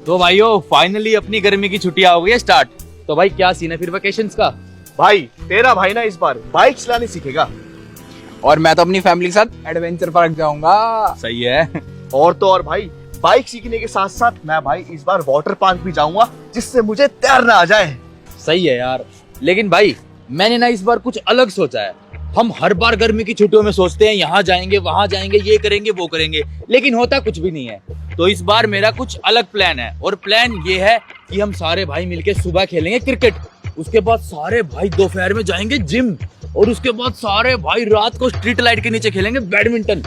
तो भाइयों फाइनली अपनी गर्मी की छुट्टियां हो गई है स्टार्ट। तो भाई क्या सीन है फिर वेकेशंस का? भाई तेरा भाई ना इस बार बाइक चलानी सीखेगा। और मैं तो अपनी फैमिली के साथ एडवेंचर पार्क जाऊंगा। सही है। और तो और भाई बाइक सीखने के साथ साथ मैं भाई इस बार वाटर पार्क भी जाऊंगा जिससे मुझे तैरना आ जाए। सही है यार, लेकिन भाई मैंने ना इस बार कुछ अलग सोचा है। हम हर बार गर्मी की छुट्टियों में सोचते हैं यहाँ जाएंगे वहां जाएंगे ये करेंगे वो करेंगे, लेकिन होता कुछ भी नहीं है। तो इस बार मेरा कुछ अलग प्लान है और प्लान ये है कि हम सारे भाई मिलके सुबह खेलेंगे क्रिकेट, उसके बाद सारे भाई दोपहर में जाएंगे जिम और उसके बाद सारे भाई रात को स्ट्रीट लाइट के नीचे खेलेंगे बैडमिंटन।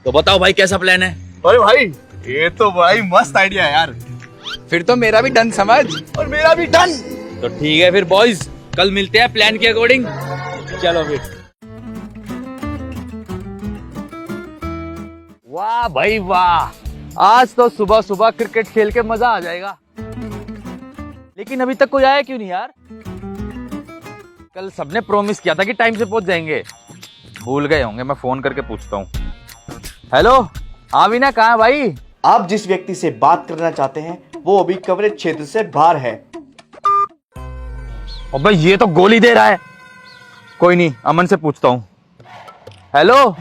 तो बताओ भाई कैसा प्लान है? अरे भाई ये तो भाई मस्त आइडिया है यार। फिर तो मेरा भी डन समझ। और मेरा भी डन। तो ठीक है फिर बॉयज, कल मिलते हैं प्लान के अकॉर्डिंग। चलो फिर। वाह भाई वाह, आज तो सुबह सुबह क्रिकेट खेल के मजा आ जाएगा। लेकिन अभी तक कोई आया क्यों नहीं यार? कल सबने प्रॉमिस किया था कि टाइम से पहुंच जाएंगे, भूल गए होंगे। मैं फोन करके पूछता हूँ। हेलो आविना, कहाँ है भाई? आप जिस व्यक्ति से बात करना चाहते हैं वो अभी कवरेज क्षेत्र से बाहर है। अबे ये तो गोली दे रहा है। कोई नहीं, अमन से पूछता हूँ। हेलो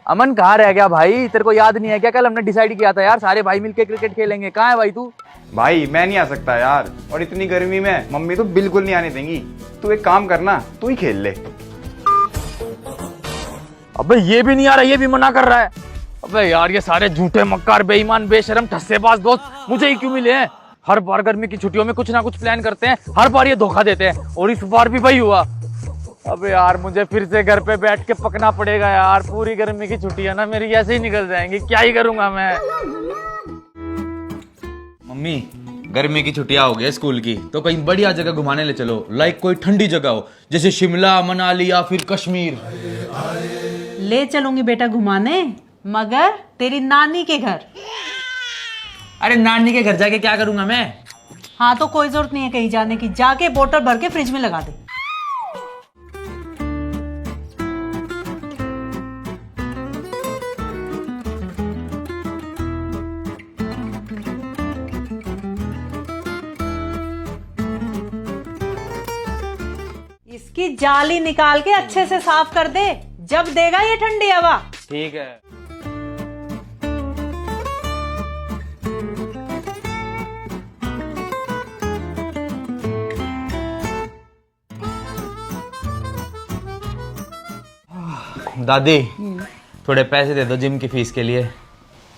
अमन, कहाँ रह गया भाई? तेरे को याद नहीं है क्या? कल हमने डिसाइड किया था यार सारे भाई मिलके क्रिकेट खेलेंगे। कहाँ है भाई तू? भाई मैं नहीं आ सकता यार, और इतनी गर्मी में मम्मी तो बिल्कुल नहीं आने देंगी। तू एक काम करना, तू ही खेल ले। अबे ये भी नहीं आ रहा, ये भी मना कर रहा है। अबे यार ये सारे झूठे मक्कार बेईमान बेशरम ठस्सेबाज दोस्त मुझे ही क्यों मिले हैं? हर बार गर्मी की छुट्टियों में कुछ ना कुछ प्लान करते हैं, हर बार ये धोखा देते हैं और इस बार भी वही हुआ। अबे यार मुझे फिर से घर पे बैठ के पकना पड़ेगा यार। पूरी गर्मी की छुट्टियां ना मेरी ऐसे ही निकल जाएंगी, क्या ही करूंगा मैं। मम्मी गर्मी की छुट्टियां हो गई स्कूल की, तो कहीं बढ़िया जगह घुमाने ले चलो। लाइक कोई ठंडी जगह हो जैसे शिमला मनाली या फिर कश्मीर। ले चलूंगी बेटा घुमाने, मगर तेरी नानी के घर। अरे नानी के घर जाके क्या करूंगा मैं? हाँ तो कोई जरूरत नहीं है कहीं जाने की, जाके बोतल भर के फ्रिज में लगा दे। इसकी जाली निकाल के अच्छे से साफ कर दे, जब देगा ये ठंडी हवा। ठीक है। दादी थोड़े पैसे दे दो जिम की फीस के लिए।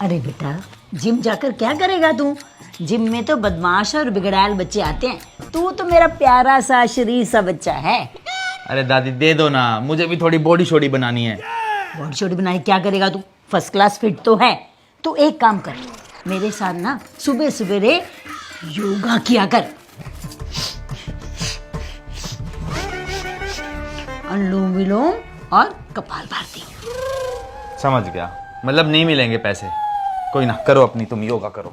अरे बेटा जिम जाकर क्या करेगा तू? जिम में तो बदमाश और बिगड़ैल बच्चे आते हैं, तू तो मेरा प्यारा सा शरीर सा बच्चा है। अरे दादी दे दो ना, मुझे भी थोड़ी बॉडी शोडी बनानी है। बॉडी शॉडी बनाई क्या करेगा तू? फर्स्ट क्लास फिट तो है। तू एक काम कर, मेरे साथ ना सुबह सवेरे योगा किया कर। अनुलोम विलोम और कपालभाति। समझ गया, मतलब नहीं मिलेंगे पैसे। कोई ना, करो अपनी तुम योगा करो।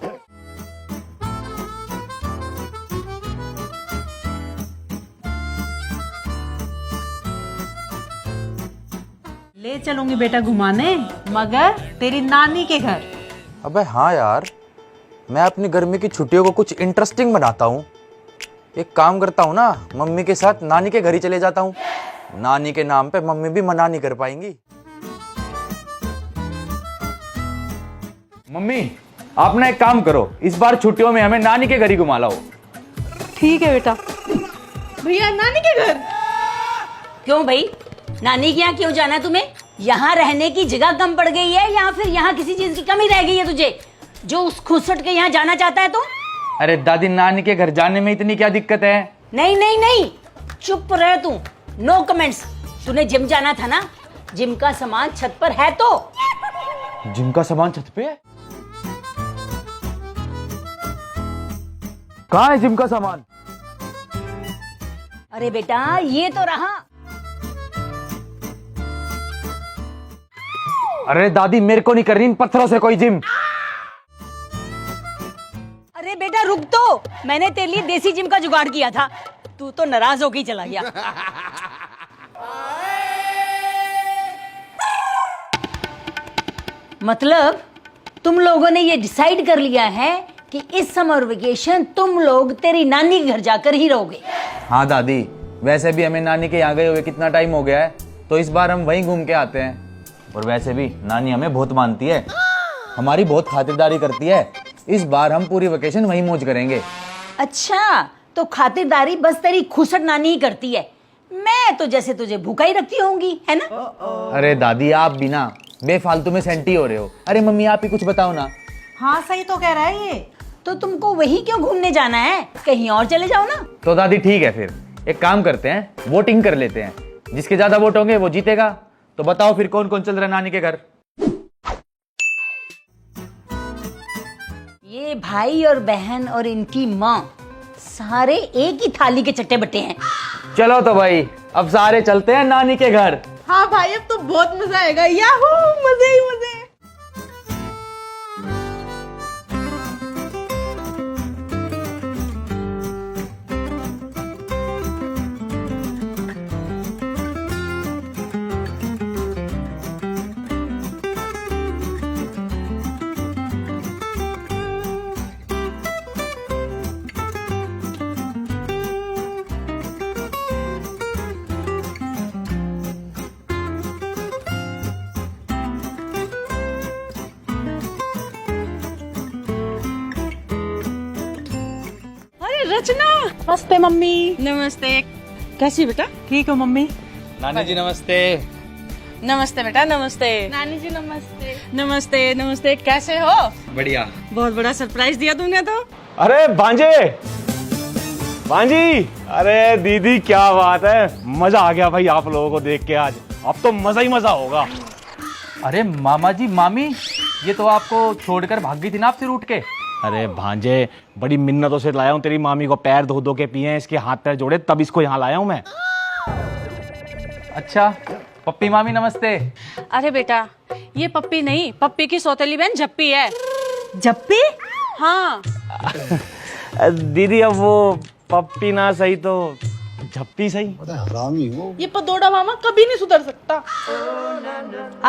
ले चलूंगी बेटा घुमाने, मगर तेरी नानी के घर। अबे हाँ यार, मैं अपनी गर्मी की छुट्टियों को कुछ इंटरेस्टिंग बनाता हूँ। एक काम करता हूँ ना, मम्मी के साथ नानी के घर ही चले जाता हूँ। नानी के नाम पे मम्मी भी मना नहीं कर पाएंगी। मम्मी आप ना एक काम करो, इस बार छुट्टियों में हमें नानी के घर ही घुमा लाओ। ठीक है बेटा। भैया नानी के घर? क्यों भाई, नानी के यहाँ क्यों जाना है तुम्हें? यहाँ रहने की जगह कम पड़ गई है या फिर यहाँ किसी चीज की कमी रह गई है तुझे, जो उस खुसट के यहाँ जाना चाहता है तू? अरे दादी नानी के घर जाने में इतनी क्या दिक्कत है? नहीं नहीं नहीं, चुप रह तू, नो कमेंट्स। तूने जिम जाना था ना, जिम का सामान छत पर है तो। जिम का सामान छत पे है? कहाँ है जिम का सामान? अरे बेटा ये तो रहा। अरे दादी मेरे को नहीं करनी इन पत्थरों से कोई जिम। अरे बेटा रुक तो, मैंने तेरे लिए देसी जिम का जुगाड़ किया था, तू तो नाराज होके ही चला गया। मतलब तुम लोगों ने ये डिसाइड कर लिया है कि इस समर वेकेशन तुम लोग तेरी नानी के घर जाकर ही रहोगे। हाँ दादी, वैसे भी हमें नानी के यहाँ गए हुए कितना टाइम हो गया है, तो इस बार हम वहीं घूम के आते हैं। और वैसे भी नानी हमें बहुत मानती है, हमारी बहुत खातिरदारी करती है। इस बार हम पूरी वेकेशन वहीं मौज करेंगे। अच्छा, तो खातिरदारी बस तेरी खुसट नानी ही करती है, मैं तो जैसे तुझे भूखा ही रखती होंगी, है ना? अरे दादी, आप भी ना बेफालतू में सेंटी हो रहे हो। अरे मम्मी, आप ही कुछ बताओ ना। हाँ सही तो कह रहा है ये। तो तुमको वही क्यों घूमने जाना है, कहीं और चले जाओ ना। तो दादी ठीक है, फिर एक काम करते हैं, वोटिंग कर लेते हैं। जिसके ज्यादा वोट होंगे वो जीतेगा। तो बताओ फिर कौन कौन चल रहा है नानी के घर? ये भाई और बहन और इनकी माँ सारे एक ही थाली के चट्टे बट्टे हैं। चलो तो भाई, अब सारे चलते हैं नानी के घर। हाँ भाई, अब तो बहुत मजा आएगा। याहू, मजे ही मजे। रचना, नमस्ते मम्मी। नमस्ते। कैसी बेटा? ठीक हो मम्मी? नानी जी नमस्ते। नमस्ते बेटा, नमस्ते। नानी जी नमस्ते। नमस्ते नमस्ते, कैसे हो? बढ़िया। बहुत बड़ा सरप्राइज दिया तुमने तो। अरे भांजे, भांजी, अरे दीदी क्या बात है, मजा आ गया भाई आप लोगों को देख के। आज अब तो मजा ही मजा होगा। अरे मामा जी, मामी, ये तो आपको छोड़कर भाग गई थी ना आपसे रूठ के। अरे भांजे, बड़ी मिन्नतों से लाया हूँ तेरी मामी को, पैर धो धो के पिए हैं, इसके हाथ पैर जोड़े, तब इसको यहाँ लाया हूँ मैं। अच्छा, पप्पी मामी नमस्ते। अरे बेटा, ये पप्पी नहीं, पप्पी की सौतेली बहन झप्पी है। जप्पी? हाँ। दीदी अब वो पप्पी ना सही तो झप्पी सही। ये पदोड़ा मामा कभी नहीं सुधर सकता।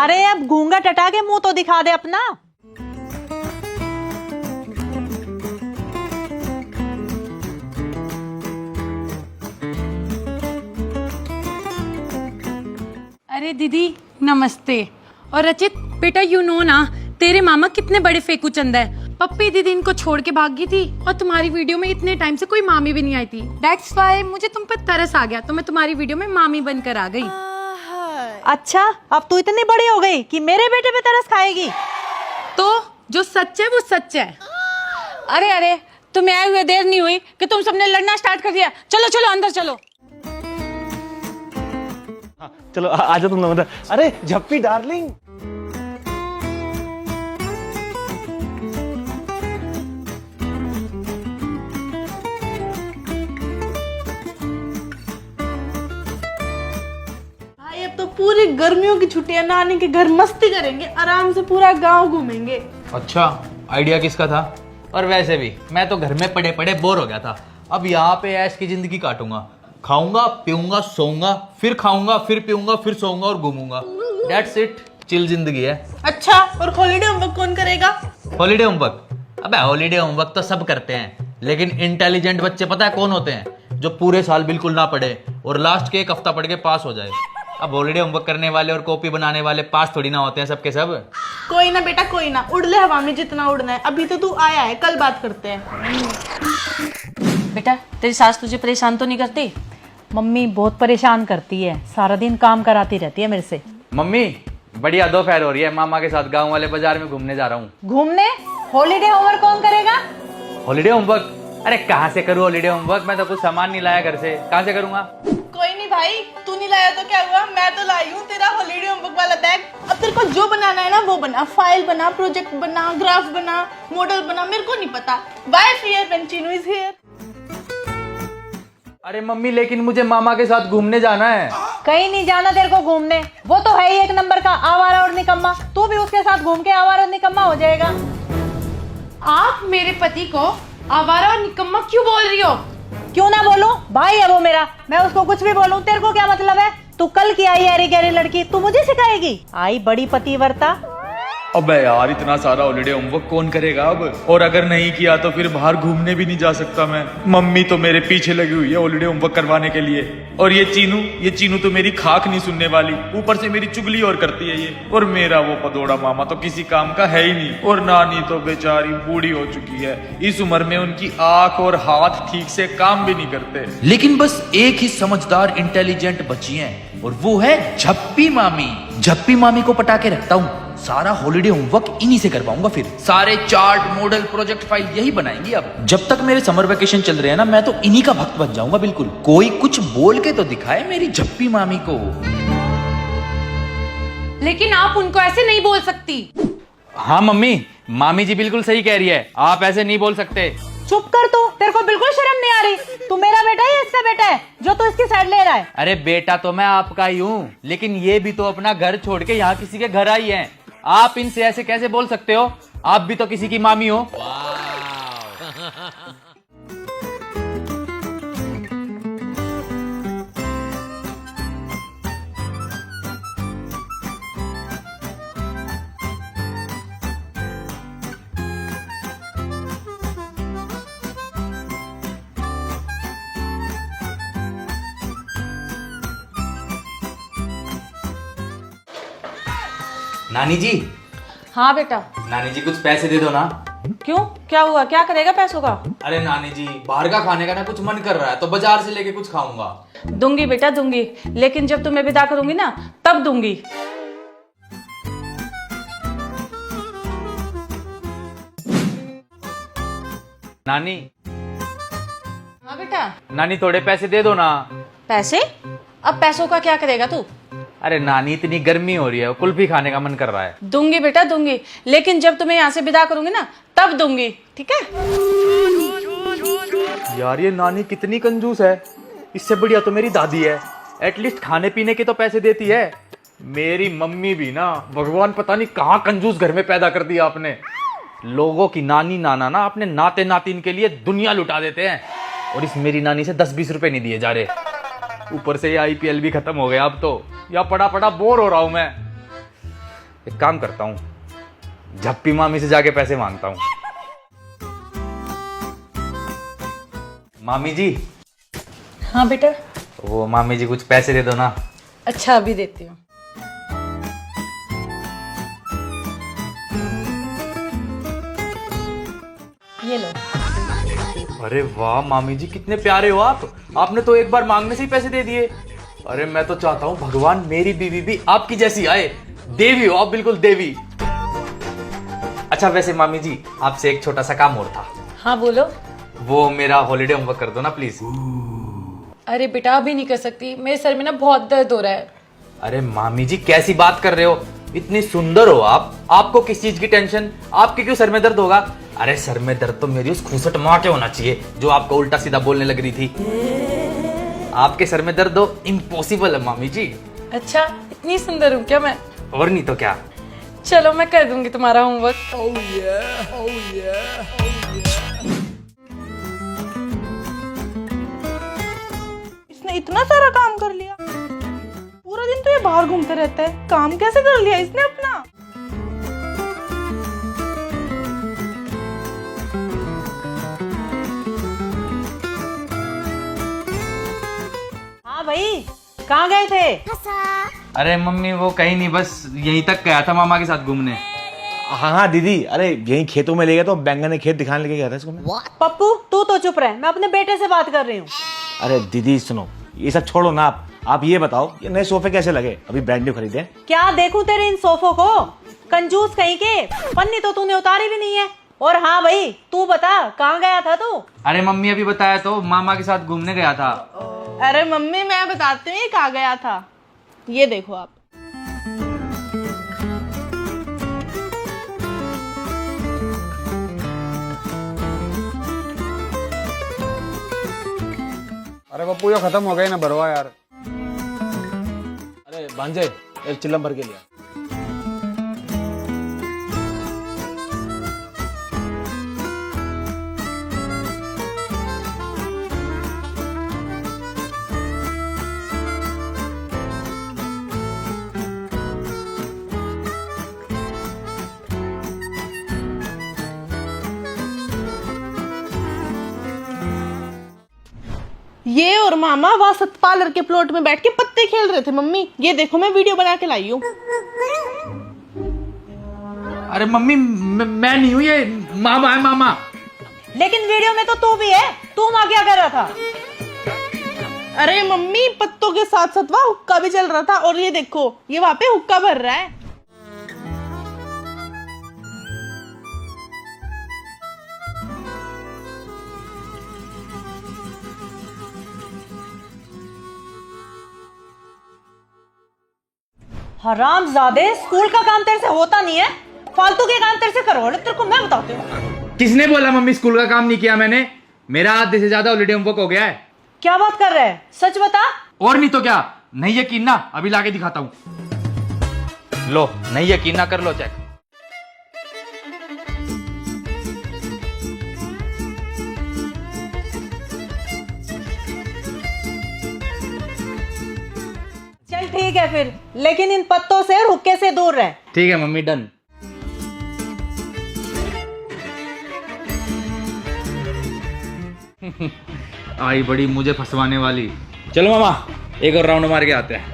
अरे अब गूंगा टटा के मुंह तो दिखा दे अपना। अरे दीदी नमस्ते। और रचित बेटा, यू नो ना तेरे मामा कितने बड़े फेकू चंदा है। पप्पी दीदी इनको छोड़ के भाग गई थी और तुम्हारी वीडियो में इतने टाइम से कोई मामी भी नहीं आई थी। दैट्स व्हाई मुझे तुम पर तरस आ गया, तो मैं तुम्हारी वीडियो में मामी बनकर आ गई। अच्छा, अब तू इतनी बड़ी हो गई कि मेरे बेटे पे तरस खाएगी? तो जो सच है वो सच है। अरे अरे, तुम्हें आए हुए देर नहीं हुई कि तुम सबने लड़ना स्टार्ट कर दिया। चलो चलो अंदर चलो। चलो आ जाओ तुम लोग अंदर। अरे झप्पी डार्लिंग। भाई अब तो पूरी गर्मियों की छुट्टियां नानी के घर मस्ती करेंगे, आराम से पूरा गांव घूमेंगे। अच्छा, आइडिया किसका था? और वैसे भी मैं तो घर में पड़े पड़े बोर हो गया था। अब यहाँ पे ऐश की जिंदगी काटूंगा। खाऊंगा, पीऊंगा, सोऊंगा, फिर खाऊंगा, फिर पीऊंगा, फिर सोऊंगा और घूमूंगा। That's it, चिल जिंदगी है। अच्छा, और हॉलीडे होमवर्क कौन करेगा? Holiday homework? अबे हॉलीडे होमवर्क तो सब करते हैं, लेकिन इंटेलिजेंट बच्चे पता है कौन होते हैं? जो पूरे साल बिल्कुल ना पढ़े और लास्ट के एक हफ्ता पढ़ के पास हो जाए। अब हॉलीडे होमवर्क करने वाले और कॉपी बनाने वाले पास थोड़ी ना होते हैं सबके सब। कोई ना बेटा, कोई ना, उड़ ले हवा में जितना उड़ना है। अभी तो तू आया है, कल बात करते हैं। बेटा, तेरी सास तुझे परेशान तो नहीं करती? मम्मी बहुत परेशान करती है, सारा दिन काम कराती रहती है मेरे से। मम्मी बढ़िया दोपहर हो रही है, मामा के साथ गांव वाले बाजार में घूमने जा रहा हूँ। घूमने? हॉलीडे होमवर्क कौन करेगा? Holiday homework? अरे कहाँ से करूँ हॉलीडे होमवर्क? मैं तो कुछ सामान नहीं लाया घर से, कहाँ से करूँगा? कोई नहीं भाई, तू नहीं लाया तो क्या हुआ, मैं तो लाई हूँ तेरा हॉलीडे होमवर्क वाला बैग। अब तेरे को जो बनाना है ना वो बना, फाइल बना, प्रोजेक्ट बना, ग्राफ बना, मॉडल बना, मेरे को नहीं पता। Why fear when Chinu is here? अरे मम्मी, लेकिन मुझे मामा के साथ घूमने जाना है। कहीं नहीं जाना तेरे को घूमने, वो तो है ही एक नंबर का आवारा और निकम्मा। तू भी उसके साथ घूम के आवारा और निकम्मा हो जाएगा। आप मेरे पति को आवारा और निकम्मा क्यों बोल रही हो? क्यों ना बोलूं, भाई है वो मेरा, मैं उसको कुछ भी बोलूं, तेरे को क्या मतलब है? तू कल की आई यारी गहरी लड़की, तू मुझे सिखाएगी? आई बड़ी पतिव्रता। अबे यार इतना सारा हॉलीडे होमवर्क कौन करेगा अब, और अगर नहीं किया तो फिर बाहर घूमने भी नहीं जा सकता मैं। मम्मी तो मेरे पीछे लगी हुई है हॉलीडे होमवर्क करवाने के लिए, और ये चीनू तो मेरी खाक नहीं सुनने वाली, ऊपर से मेरी चुगली और करती है ये। और मेरा वो पदोड़ा मामा तो किसी काम का है ही नहीं, और नानी तो बेचारी बूढ़ी हो चुकी है, इस उम्र में उनकी आंख और हाथ ठीक से काम भी नहीं करते। लेकिन बस एक ही समझदार इंटेलिजेंट बची है, और वो है झप्पी मामी। झप्पी मामी को पटा के रखता हूँ, सारा हॉलीडे होमवर्क इन्हीं से करवाऊंगा। फिर सारे चार्ट मॉडल प्रोजेक्ट फाइल यही बनाएंगी। अब जब तक मेरे समर वेकेशन चल रहे हैं ना, मैं तो इन्हीं का भक्त बन जाऊंगा बिल्कुल। कोई कुछ बोल के तो दिखाए मेरी झप्पी मामी को। लेकिन आप उनको ऐसे नहीं बोल सकती। हाँ मम्मी, मामी जी बिल्कुल सही कह रही है, आप ऐसे नहीं बोल सकते। चुप कर तू, तेरे को बिल्कुल शर्म नहीं आ रही? तू मेरा बेटा है या इसका बेटा है जो तू इसकी साइड ले रहा है? अरे बेटा तो मैं आपका ही हूँ, लेकिन ये भी तो अपना घर छोड़ के यहाँ किसी के घर आई है। आप इनसे ऐसे कैसे बोल सकते हो? आप भी तो किसी की मामी हो। नानी जी, हाँ बेटा। नानी जी कुछ पैसे दे दो ना। क्यों, क्या हुआ? क्या करेगा पैसों का? अरे नानी जी, बाहर का खाने का ना कुछ मन कर रहा है, तो बाजार से लेके कुछ खाऊंगा। दूंगी बेटा दूंगी, लेकिन जब तुम्हें विदा करूंगी ना तब दूंगी। नानी, हाँ बेटा। नानी थोड़े पैसे दे दो ना। पैसे? अब पैसों का क्या करेगा तू? अरे नानी इतनी गर्मी हो रही है, कुल्फी खाने का मन कर रहा है। दूंगी बेटा दूंगी, लेकिन जब तुम्हें यहाँ से विदा करूंगी ना तब दूंगी, ठीक है? यार ये नानी कितनी कंजूस है, इससे बढ़िया तो मेरी दादी है, एटलीस्ट खाने पीने के तो पैसे देती है। मेरी मम्मी भी ना, भगवान पता नहीं कहाँ कंजूस घर में पैदा कर दिया आपने। लोगों की नानी नाना ना अपने नाते नातिन के लिए दुनिया लुटा देते हैं, और इस मेरी नानी से 10-20 रुपए नहीं दिए जा रहे। ऊपर से ये IPL भी खत्म हो गया अब तो, या पड़ा पड़ा बोर हो रहा हूं मैं। एक काम करता हूं, झप्पी मामी से जाके पैसे मांगता हूं। मामी जी। हाँ बेटा। वो मामी जी कुछ पैसे दे दो ना। अच्छा अभी देती हूँ। ये लो। अरे वाह मामी जी, कितने प्यारे हो आप, आपने तो एक बार मांगने से ही पैसे दे दिए। अरे मैं तो चाहता हूँ भगवान मेरी बीवी भी आपकी जैसी आए, देवी हो आप, बिल्कुल देवी। अच्छा वैसे मामी जी, आपसे एक छोटा सा काम और था। हाँ बोलो। वो मेरा हॉलीडे होमवर्क कर दो ना प्लीज। अरे बेटा अभी नहीं कर सकती, मेरे सर में ना बहुत दर्द हो रहा है। अरे मामी जी कैसी बात कर रहे हो, इतनी सुंदर हो आप, आपको किस चीज की टेंशन, आपके क्यों सर में दर्द होगा? अरे सर में दर्द तो मेरी उस खूसट माँ के होना चाहिए जो आपको उल्टा सीधा बोलने लग रही थी। आपके सर में दर्द हो इम्पॉसिबल है मामी जी। अच्छा इतनी सुंदर हूँ क्या मैं? और नहीं तो क्या। चलो मैं कर दूंगी तुम्हारा होमवर्क। इसने इतना सारा काम कर लिया, पूरा दिन तो ये बाहर घूमते रहता है, काम कैसे कर लिया इसने अपना? हाँ भाई, कहाँ गए थे? अरे मम्मी वो कहीं नहीं, बस यहीं तक गया था मामा के साथ घूमने। हाँ हाँ दीदी, अरे यही खेतों में ले गया तो बैंगन के खेत दिखाने लेके गया था इसको मैं। पप्पू तू तो चुप रहे, मैं अपने बेटे से बात कर रही हूँ। अरे दीदी सुनो, ये सब छोड़ो ना, आप ये बताओ ये नए सोफे कैसे लगे, अभी ब्रांड न्यू खरीदे? क्या देखूं तेरे इन सोफों को, कंजूस कहीं के, पन्नी तो तूने उतारी भी नहीं है। और हाँ भाई तू बता कहाँ गया था तू? अरे मम्मी अभी बताया तो, मामा के साथ घूमने गया था। अरे मम्मी मैं बताती हूँ ये कहाँ गया था, ये देखो आप। अरे पप्पू ये खत्म हो गए ना, भरवा यार। अरे भांजे एक चिल्लम भर के लिया। ये और मामा वहाँ सतपालर के प्लॉट में बैठ के पत्ते खेल रहे थे मम्मी। ये देखो मैं वीडियो बना के लाई हूँ। अरे मम्मी मैं नहीं हूँ, ये मामा है मामा। लेकिन वीडियो में तो तू भी है, तू वहां क्या कर रहा था? अरे मम्मी पत्तों के साथ साथ वहाँ हुक्का भी चल रहा था, और ये देखो ये वहाँ पे हुक्का भर रहा है। हरामजादे, स्कूल का काम तेरे से होता नहीं है, फालतू के काम तेरे से करवा तेरे को मैं बताती हूँ। किसने बोला मम्मी स्कूल का काम नहीं किया मैंने? मेरा आधे से ज्यादा हॉलीडे होमवर्क हो गया है। क्या बात कर रहे हैं, सच बता। और नहीं तो क्या, नहीं यकीन ना अभी लाके दिखाता हूं। लो, नहीं यकीन ना कर लो चेक। चल ठीक है फिर, लेकिन इन पत्तों से और हुक्के से दूर रह। ठीक है मम्मी, डन। आई बड़ी मुझे फंसवाने वाली। चलो मामा, एक और राउंड मार के आते हैं।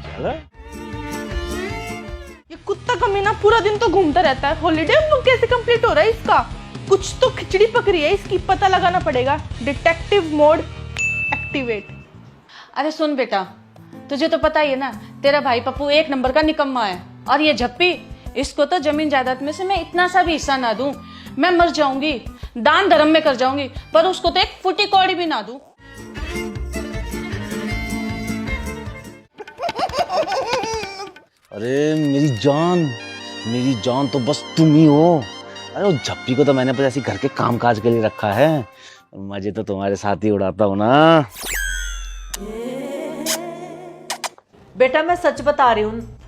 ये कुत्ता कमीना पूरा दिन तो घूमता रहता है। हॉलीडे होमवर्क कैसे कंप्लीट हो रहा है इसका? कुछ तो खिचड़ी पक रही है इसकी, पता लगाना पड़ेगा। Detective mode activate. अरे सुन बेटा, तुझे तो पता ही है ना, तेरा भाई पप्पू एक नंबर का निकम्मा है। और ये झप्पी, इसको तो जमीन जायदाद में से मैं इतना सा भी हिस्सा ना दूं, मैं मर जाऊंगी, दान धर्म में कर जाऊंगी, पर उसको तो एक फुटी कौड़ी भी ना दूं। अरे मेरी जान तो बस तुम ही हो। अरे वो झप्पी को तो मैंने बस ऐसे घर के काम काज के लिए रखा है, मजे तो तुम्हारे साथ ही उड़ाता हूँ ना। बेटा मैं सच बता रही हूँ,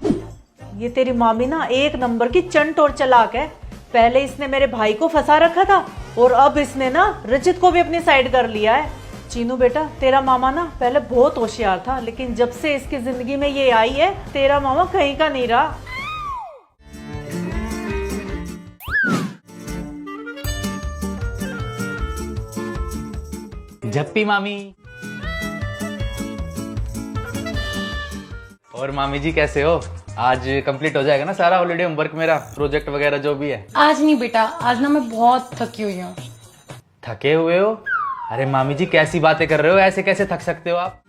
ये तेरी मामी ना एक नंबर की चंट और चालाक है। पहले इसने मेरे भाई को फंसा रखा था, और अब इसने ना रचित को भी अपनी साइड कर लिया है। चीनू बेटा, तेरा मामा ना पहले बहुत होशियार था, लेकिन जब से इसकी जिंदगी में ये आई है, तेरा मामा कहीं का नहीं रहा। झप्पी मामी। और मामी जी कैसे हो? आज कंप्लीट हो जाएगा ना सारा हॉलीडे होमवर्क, मेरा प्रोजेक्ट वगैरह जो भी है? आज नहीं बेटा, आज ना मैं बहुत थकी हुई हूँ। थके हुए हो? अरे मामी जी कैसी बातें कर रहे हो, ऐसे कैसे थक सकते हो आप?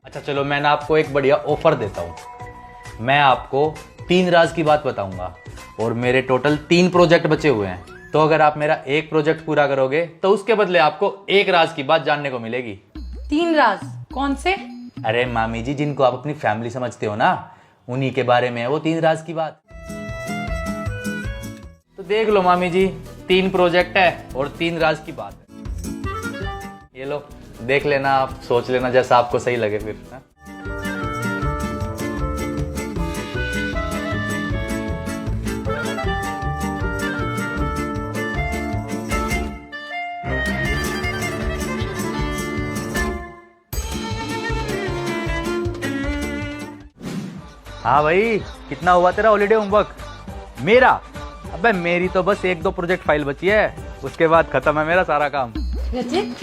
अच्छा चलो, मैं ना आपको एक बढ़िया ऑफर देता हूँ। मैं आपको 3 राज की बात बताऊंगा, और मेरे टोटल 3 प्रोजेक्ट बचे हुए हैं। तो अगर आप मेरा एक प्रोजेक्ट पूरा करोगे तो उसके बदले आपको 1 राज की बात जानने को मिलेगी। 3 राज कौन से? अरे मामी जी, जिनको आप अपनी फैमिली समझते हो ना, उन्हीं के बारे में है वो 3 राज की बात। तो देख लो मामी जी, 3 प्रोजेक्ट है और 3 राज की बात है। ये लो, देख लेना, आप सोच लेना जैसा आपको सही लगे फिर। हा? हाँ भाई, कितना हुआ तेरा हॉलीडे होमवर्क? मेरा? अबे मेरी तो बस 1-2 प्रोजेक्ट फाइल बची है, उसके बाद खत्म है मेरा सारा काम। रचित,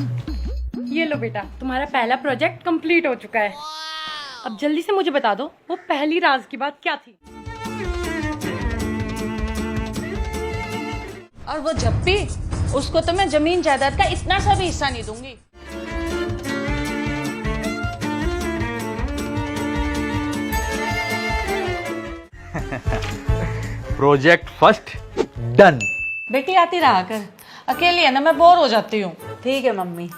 ये लो बेटा, तुम्हारा पहला प्रोजेक्ट कंप्लीट हो चुका है। अब जल्दी से मुझे बता दो, वो पहली राज की बात क्या थी? और वो झप्पी, उसको तो मैं जमीन जायदाद का इतना सा भी हिस्सा नहीं दूंगी। Project first done. बेटी आती रहा कर, अकेली है ना, मैं बोर हो जाती हूँ। ठीक है मम्मी।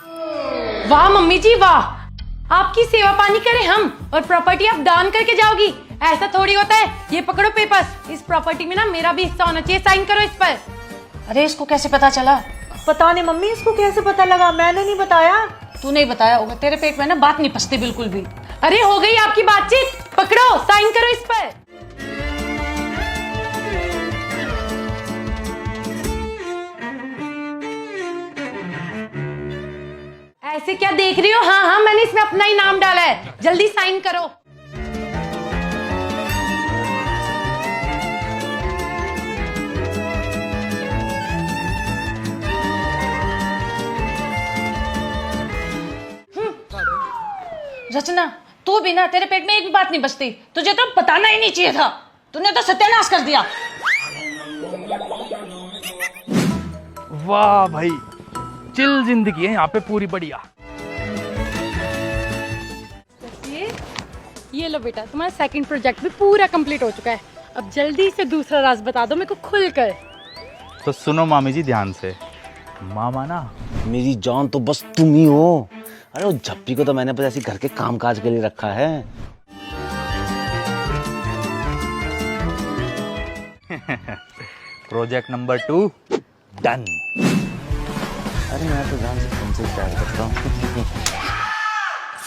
वाह मम्मी जी वाह, आपकी सेवा पानी करें हम, और प्रॉपर्टी आप दान करके जाओगी, ऐसा थोड़ी होता है। ये पकड़ो पेपर्स, इस प्रॉपर्टी में ना मेरा भी हिस्सा होना चाहिए, साइन करो इस पर। अरे इसको कैसे पता चला? पता नहीं मम्मी, इसको कैसे पता लगा, मैंने नहीं बताया। तू नहीं बताया होगा, तेरे पेट में ना बात नहीं पचती बिल्कुल भी। अरे हो गई आपकी बातचीत, पकड़ो साइन करो इस पर। ऐसे क्या देख रही हो? हाँ हाँ, मैंने इसमें अपना ही नाम डाला है, जल्दी साइन करो। रचना, तू भी ना, तेरे पेट में एक भी बात नहीं बचती। तुझे तो बताना ही नहीं चाहिए था, तूने तो सत्यानाश कर दिया। वाह भाई, चिल जिंदगी है यहाँ पे पूरी बढ़िया। ये लो बेटा, तुम्हारा सेकंड प्रोजेक्ट भी पूरा कंप्लीट हो चुका है। अब जल्दी से दूसरा राज बता दो मेरे को खुलकर। तो सुनो मामी जी ध्यान से, मामा ना मेरी जान तो बस तुम ही हो। अरे वो झप्पी को तो मैंने बस ऐसे घर के काम काज के लिए रखा है। Project number 2 done. अरे मैं तो जान से तुमसे प्यार करता हूँ।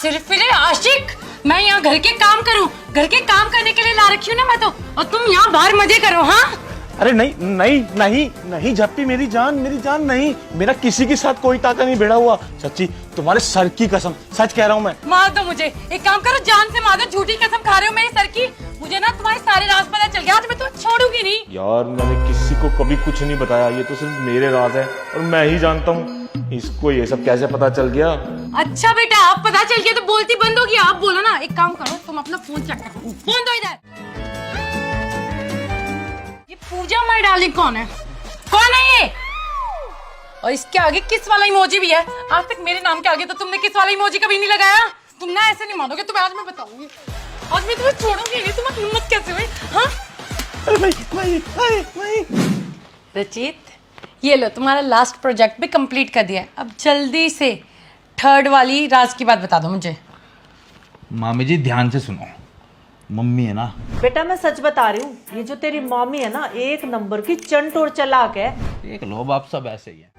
सिर्फ मेरे आशिक, मैं यहाँ घर के काम करूँ, घर के काम करने के लिए ला रखी हूँ ना मैं तो, और तुम यहाँ बाहर मजे करो। हाँ अरे नहीं नहीं नहीं नहीं झप्पी, मेरी जान नहीं, मेरा किसी के साथ कोई ताका नहीं भिड़ा हुआ। सच्ची, तुम्हारे सर की कसम, सच कह रहा हूँ मैं। मार दो मुझे, एक काम करो, जान से मार दो, झूठी कसम खा रहे हो मेरे सर की। मुझे ना तुम्हारे सारे राज पता चल गया, आज मैं तुम्हें छोड़ूंगी नहीं। यार मैंने किसी को कभी कुछ नहीं बताया, ये तो सिर्फ मेरे राज है और मैं ही जानता हूँ। इसको ये सब कैसे पता चल गया? अच्छा बेटा, अब पता चल गया तो बोलती बंद होगी। आप बोलो ना, एक काम करो, तुम अपना फोन चेक करो। फोन दो इधर। ये पूजा माय डार्लिंग कौन है? कौन है ये? और इसके आगे किस वाला इमोजी भी है? आज तक मेरे नाम के आगे तो तुमने किस वाला इमोजी कभी नहीं लगाया। तुम ना ऐसे नहीं मानोगे, तुम्हें आज मैं बताऊंगी। आज मैं तुम्हें छोड़ूंगी नहीं। तुम्हें हिम्मत कैसे हुई? हाँ रचित, ये लो तुम्हारा लास्ट प्रोजेक्ट भी कंप्लीट कर दिया है। अब जल्दी से थर्ड वाली राज की बात बता दो मुझे। मामी जी ध्यान से सुनो, मम्मी है ना। बेटा मैं सच बता रही हूँ, ये जो तेरी मम्मी है ना, एक नंबर की चंट और चालाक है। देख लो बाप, सब ऐसे ही है।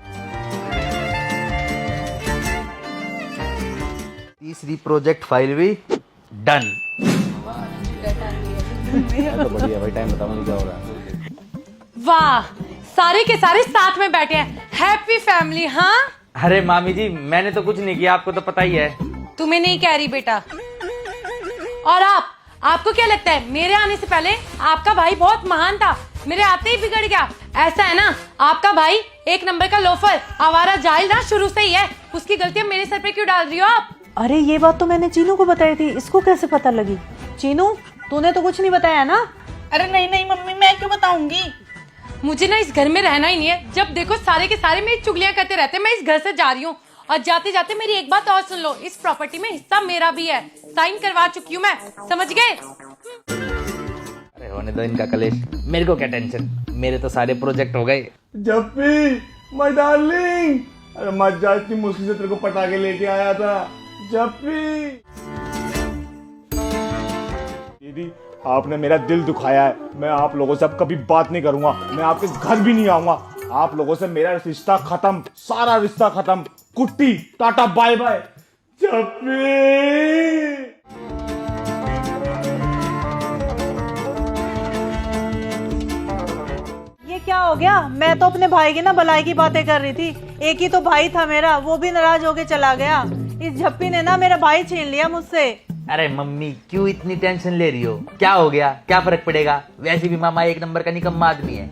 तीसरी प्रोजेक्ट फाइल भी डन। तो बढ़िया भाई, टाइम बताओ क्या हो रहा है। वाह, सारे के सारे साथ में बैठे हैं, हैप्पी फैमिली। हाँ अरे मामी जी, मैंने तो कुछ नहीं किया, आपको तो पता ही है। तुम्हें नहीं कह रही बेटा। और आपको क्या लगता है मेरे आने से पहले आपका भाई बहुत महान था, मेरे आते ही बिगड़ गया? ऐसा है ना, आपका भाई एक नंबर का लोफर, आवारा जाहिल ना शुरू से ही है। उसकी गलतियां मेरे सर पे क्यों डाल रही हो आप? अरे ये बात तो मैंने चीनू को बताई थी, इसको कैसे पता लगी? चीनू तूने तो कुछ नहीं बताया ना? अरे नहीं नहीं मम्मी, मैं क्यों बताऊंगी? मुझे ना इस घर में रहना ही नहीं है। जब देखो सारे के सारे मेरी चुगलियां करते रहते हैं। मैं इस घर से जा रही हूँ, और जाते जाते मेरी एक बात और सुन लो, इस प्रॉपर्टी में हिस्सा मेरा भी है, साइन करवा चुकी हूँ मैं, समझ गए? अरे होने दो इनका कलेश, मेरे को क्या टेंशन, मेरे तो सारे प्रोजेक्ट हो गए। जप्पी माय डार्लिंग, अरे मत जा, इतनी मुश्किल से तेरे को पटा के लेके आया था। जप्पी दीदी, आपने मेरा दिल दुखाया है। मैं आप लोगों से अब कभी बात नहीं करूंगा, मैं आपके घर भी नहीं आऊंगा। आप लोगों से मेरा रिश्ता खत्म, सारा रिश्ता खत्म। कुट्टी, टाटा, बाय बाय। जप्पी ये क्या हो गया? मैं तो अपने भाई की ना भलाई की बातें कर रही थी। एक ही तो भाई था मेरा, वो भी नाराज होके चला गया। इस झप्पी ने ना मेरा भाई छीन लिया मुझसे। अरे मम्मी क्यों इतनी टेंशन ले रही हो? क्या हो गया, क्या फर्क पड़ेगा? वैसे भी मामा एक नंबर का निकम्मा आदमी है।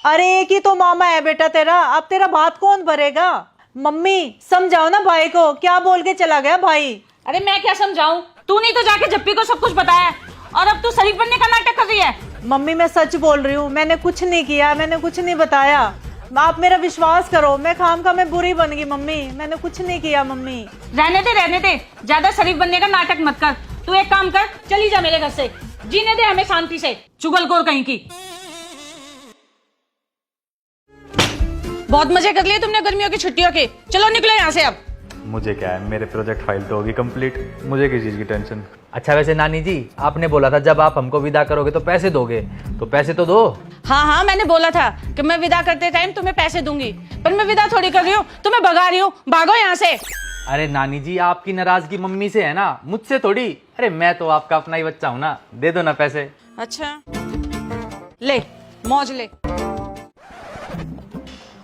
अरे एक ही तो मामा है बेटा तेरा, अब तेरा बात कौन भरेगा? मम्मी समझाओ ना भाई को, क्या बोल के चला गया भाई? अरे मैं क्या समझाऊं? तूने तो जाके झप्पी को सब कुछ बताया, और अब तू शरीफ बनने का नाटक कर रही है। मम्मी मैं सच बोल रही हूँ, मैंने कुछ नहीं किया, मैंने कुछ नहीं बताया। आप मेरा विश्वास करो, मैं खामखा में बुरी बन गई। मम्मी मैंने कुछ नहीं किया। मम्मी रहने दे, ज्यादा शरीफ बनने का नाटक मत कर। तू एक काम कर, चली जा मेरे घर से, जीने दे हमें शांति से, चुगलखोर कहीं की। बहुत मजे कर लिए तुमने गर्मियों की छुट्टियों के, चलो निकलो यहाँ से अब। मुझे क्या है, मेरे प्रोजेक्ट फाइल तो होगी कंप्लीट, मुझे किस चीज़ की टेंशन। अच्छा वैसे नानी जी, आपने बोला था जब आप हमको विदा करोगे तो पैसे दोगे, तो पैसे तो दो। हाँ मैंने बोला था कि मैं विदा करते टाइम तुम्हें पैसे दूंगी, पर मैं विदा थोड़ी कर रही हूँ, तुम्हें भगा रही हूँ। भागो यहाँ से। अरे नानी जी, आपकी नाराजगी मम्मी से है ना, मुझसे थोड़ी। अरे मैं तो आपका अपना ही बच्चा हूँ ना, दे दो ना पैसे। अच्छा ले, मौज ले।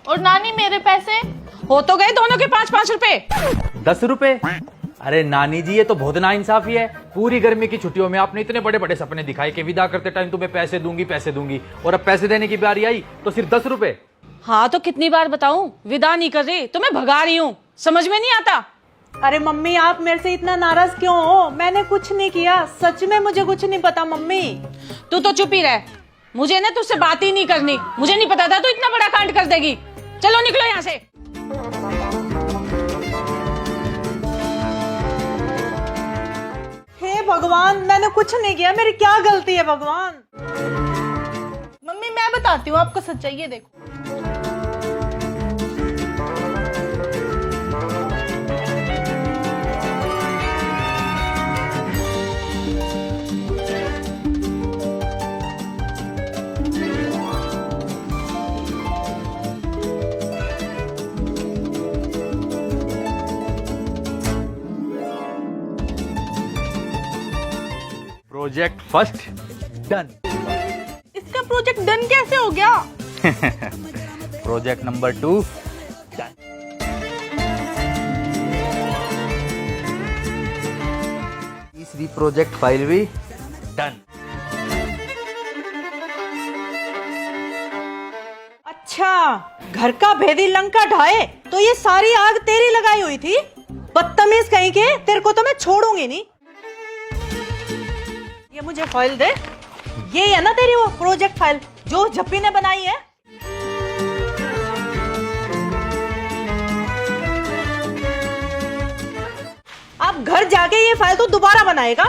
और नानी मेरे पैसे? हो तो गए दोनों के 5-5 रुपए। 10 रुपए? अरे नानी जी ये तो बहुत नाइंसाफी है। पूरी गर्मी की छुट्टियों में आपने इतने बड़े बड़े सपने दिखाए कि विदा करते टाइम तुम्हें पैसे दूंगी, और अब पैसे देने की बारी आई तो सिर्फ 10 रुपए। हाँ तो कितनी बार बताऊं, विदा नहीं कर रही तो मैं भगा रही हूँ, समझ में नहीं आता। अरे मम्मी आप मेरे से इतना नाराज क्यों हो? मैंने कुछ नहीं किया, सच में मुझे कुछ नहीं पता मम्मी। तू तो चुप ही रह, मुझे ना तुझसे बात ही नहीं करनी। मुझे नहीं पता था तू इतना बड़ा कांड कर देगी। चलो निकलो यहाँ से। हे भगवान, मैंने कुछ नहीं किया, मेरी क्या गलती है भगवान? मम्मी मैं बताती हूँ आपको सच्चाई, ये देखो। Project first done. इसका प्रोजेक्ट डन कैसे हो गया? Project number 2 done. तीसरी प्रोजेक्ट फाइल भी डन। अच्छा, घर का भेदी लंका ढाए तो ये सारी आग तेरी लगाई हुई थी? बदतमीज कहीं के, तेरे को तो मैं छोड़ूंगी नहीं। ये मुझे फाइल दे। ये है ना तेरी वो प्रोजेक्ट फाइल जो झप्पी ने बनाई है? अब घर जाके ये फाइल तो दोबारा बनाएगा।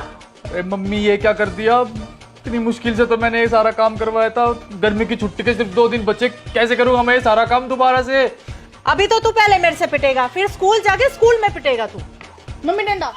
अरे मम्मी ये क्या कर दिया? इतनी मुश्किल से तो मैंने ये सारा काम करवाया था। गर्मी की छुट्टी के सिर्फ 2 दिन बचे, कैसे करूंगा मैं ये सारा काम दोबारा से? अभी तो तू पहले मेरे से पिटेगा, फिर स्कूल जाके स्कूल में पिटेगा तू। मम्मी डंडा।